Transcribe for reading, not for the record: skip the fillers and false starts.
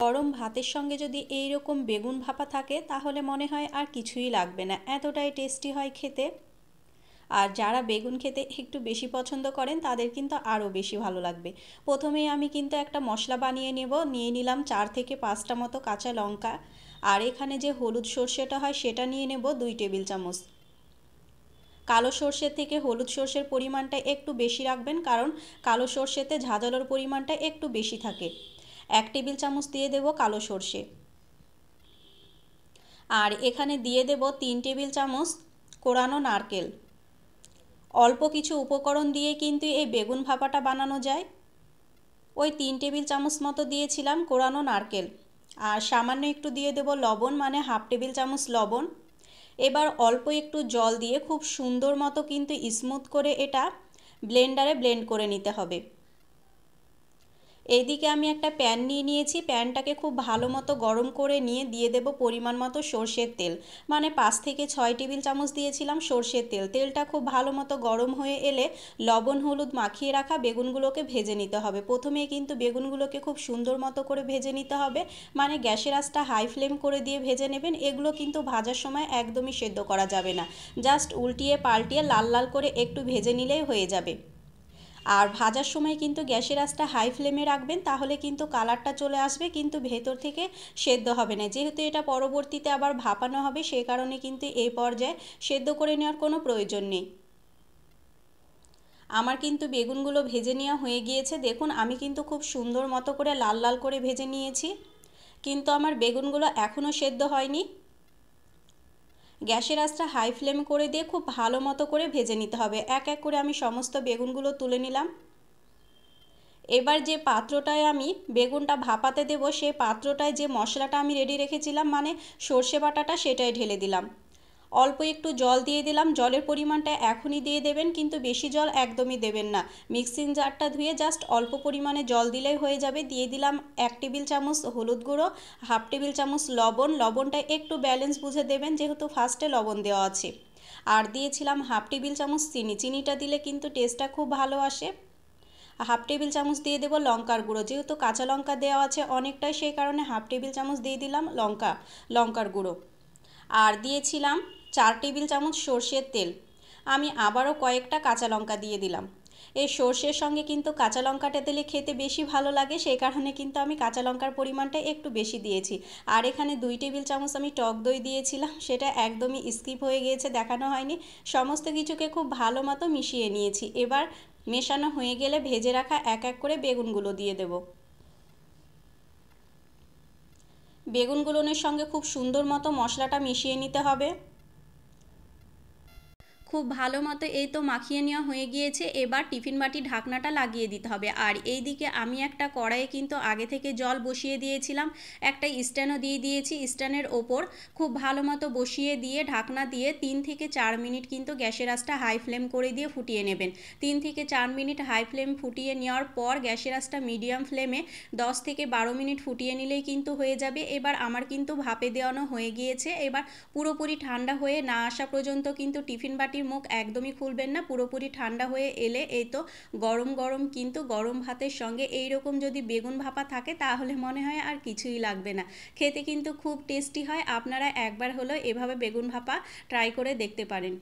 গরম ভাতের সঙ্গে যদি এই রকম বেগুন ভাপা থাকে তাহলে মনে হয় আর কিছুই লাগবে না, এতটাই টেস্টি হয় খেতে। আর যারা বেগুন খেতে একটু বেশি পছন্দ করেন তাদের কিন্তু আরও বেশি ভালো লাগবে। প্রথমেই আমি কিন্তু একটা মশলা বানিয়ে নিয়ে নিলাম 4 থেকে 5টা মতো কাঁচা লঙ্কা। আর এখানে যে হলুদ সর্ষেটা হয় সেটা নিয়ে নেব 2 টেবিল চামচ। কালো সর্ষের থেকে হলুদ সর্ষের পরিমাণটা একটু বেশি রাখবেন, কারণ কালো সর্ষেতে ঝাঁঝালোর পরিমাণটা একটু বেশি থাকে। 1 টেবিল চামচ দিয়ে দেব কালো সর্ষে। আর এখানে দিয়ে দেব 3 টেবিল চামচ কোরানো নারকেল। অল্প কিছু উপকরণ দিয়ে কিন্তু এই বেগুন ভাপাটা বানানো যায়। ওই 3 টেবিল চামচ মতো দিয়েছিলাম কোরানো নারকেল। আর সামান্য একটু দিয়ে দেব লবণ, মানে 1/2 টেবিল চামচ লবণ। এবার অল্প একটু জল দিয়ে খুব সুন্দর মতো কিন্তু স্মুথ করে এটা ব্লেন্ডারে ব্লেন্ড করে নিতে হবে। এইদিকে আমি একটা প্যান নিয়ে নিয়েছি, প্যানটাকে খুব ভালো মতো গরম করে নিয়ে দিয়ে দেব পরিমাণ মতো সর্ষের তেল, মানে 5 থেকে 6 টেবিল চামচ দিয়েছিলাম সর্ষের তেল। তেলটা খুব ভালো মতো গরম হয়ে এলে লবণ হলুদ মাখিয়ে রাখা বেগুনগুলোকে ভেজে নিতে হবে। প্রথমেই কিন্তু বেগুনগুলোকে খুব সুন্দর মতো করে ভেজে নিতে হবে, মানে গ্যাসের আঁচটা হাই ফ্লেম করে দিয়ে ভেজে নেবেন। এগুলো কিন্তু ভাজার সময় একদমই সেদ্ধ করা যাবে না, জাস্ট উল্টিয়ে পাল্টিয়ে লাল লাল করে একটু ভেজে নিলেই হয়ে যাবে। আর ভাজার সময় কিন্তু গ্যাসের আঁচটা হাই ফ্লেমে রাখবেন, তাহলে কিন্তু কালারটা চলে আসবে, কিন্তু ভেতর থেকে সেদ্ধ হবে না। যেহেতু এটা পরবর্তীতে আবার ভাপানো হবে, সেই কারণে কিন্তু এই পর্যায়ে সেদ্ধ করে নেওয়ার কোনো প্রয়োজন নেই। আমার কিন্তু বেগুনগুলো ভেজে নেওয়া হয়ে গিয়েছে। দেখুন আমি কিন্তু খুব সুন্দর মতো করে লাল লাল করে ভেজে নিয়েছি, কিন্তু আমার বেগুনগুলো এখনও সেদ্ধ হয়নি। গ্যাসের আঁচটা হাই ফ্লেম করে দিয়ে খুব ভালো মতো করে ভেজে নিতে হবে। এক এক করে আমি সমস্ত বেগুনগুলো তুলে নিলাম। এবার যে পাত্রটায় আমি বেগুনটা ভাপাতে দেব, সেই পাত্রটায় যে মশলাটা আমি রেডি রেখেছিলাম, মানে সর্ষে বাটাটা, সেটাই ঢেলে দিলাম। অল্প একটু জল দিয়ে দিলাম। জলের পরিমাণটা এখনই দিয়ে দেবেন, কিন্তু বেশি জল একদমই দেবেন না। মিক্সিং জারটা ধুয়ে জাস্ট অল্প পরিমাণে জল দিলেই হয়ে যাবে। দিয়ে দিলাম 1 টেবিল চামচ হলুদ গুঁড়ো, 1/2 টেবিল চামচ লবণ। লবণটা একটু ব্যালেন্স বুঝে দেবেন, যেহেতু ফার্স্টে লবণ দেওয়া আছে। আর দিয়েছিলাম 1/2 টেবিল চামচ চিনি। চিনিটা দিলে কিন্তু টেস্টটা খুব ভালো আসে। 1/2 টেবিল চামচ দিয়ে দেবো লঙ্কার গুঁড়ো, যেহেতু কাঁচা লঙ্কা দেওয়া আছে অনেকটাই, সেই কারণে 1/2 টেবিল চামচ দিয়ে দিলাম লঙ্কার গুঁড়ো। আর দিয়েছিলাম 4 টেবিল চামচ সর্ষের তেল। আমি আবারও কয়েকটা কাঁচা লঙ্কা দিয়ে দিলাম। এই সর্ষের সঙ্গে কিন্তু কাঁচা লঙ্কাটা দিলে খেতে বেশি ভালো লাগে, সেই কারণে কিন্তু আমি কাঁচা লঙ্কার পরিমাণটা একটু বেশি দিয়েছি। আর এখানে 2 টেবিল চামচ আমি টক দই দিয়েছিলাম, সেটা একদমই স্কিপ হয়ে গিয়েছে, দেখানো হয়নি। সমস্ত কিছুকে খুব ভালো মতো মিশিয়ে নিয়েছি। এবার মেশানো হয়ে গেলে ভেজে রাখা এক এক করে বেগুনগুলো দিয়ে দেব। বেগুনগুলোর সঙ্গে খুব সুন্দর মতো মশলাটা মিশিয়ে নিতে হবে। খুব ভালো মতো এই তো মাখিয়ে নেওয়া হয়ে গিয়েছে। এবার টিফিন বাটির ঢাকনাটা লাগিয়ে দিতে হবে। আর এই দিকে আমি একটা কড়াইয়ে কিন্তু আগে থেকে জল বসিয়ে দিয়েছিলাম, একটা স্ট্যান্ডও দিয়ে দিয়েছি। স্ট্যান্ডের ওপর খুব ভালো মতো বসিয়ে দিয়ে ঢাকনা দিয়ে 3 থেকে 4 মিনিট কিন্তু গ্যাসের আঁচটা হাই ফ্লেম করে দিয়ে ফুটিয়ে নেবেন। 3 থেকে 4 মিনিট হাই ফ্লেম ফুটিয়ে নেওয়ার পর গ্যাসের আঁচটা মিডিয়াম ফ্লেমে 10 থেকে 12 মিনিট ফুটিয়ে নিলেই কিন্তু হয়ে যাবে। এবার আমার কিন্তু ভাপে দেওয়ানো হয়ে গিয়েছে। এবার পুরোপুরি ঠান্ডা হয়ে না আসা পর্যন্ত কিন্তু টিফিন বাটির মুখ একদমই খুলবেন না। পুরোপুরি ঠান্ডা হয়ে এলে এই তো গরম গরম কিন্তু গরম ভাতের সঙ্গে এই রকম যদি বেগুন ভাপা থাকে তাহলে মনে হয় আর কিছুই লাগবে না। খেতে কিন্তু খুব টেস্টি হয়। আপনারা একবার হলেও এভাবে বেগুন ভাপা ট্রাই করে দেখতে পারেন।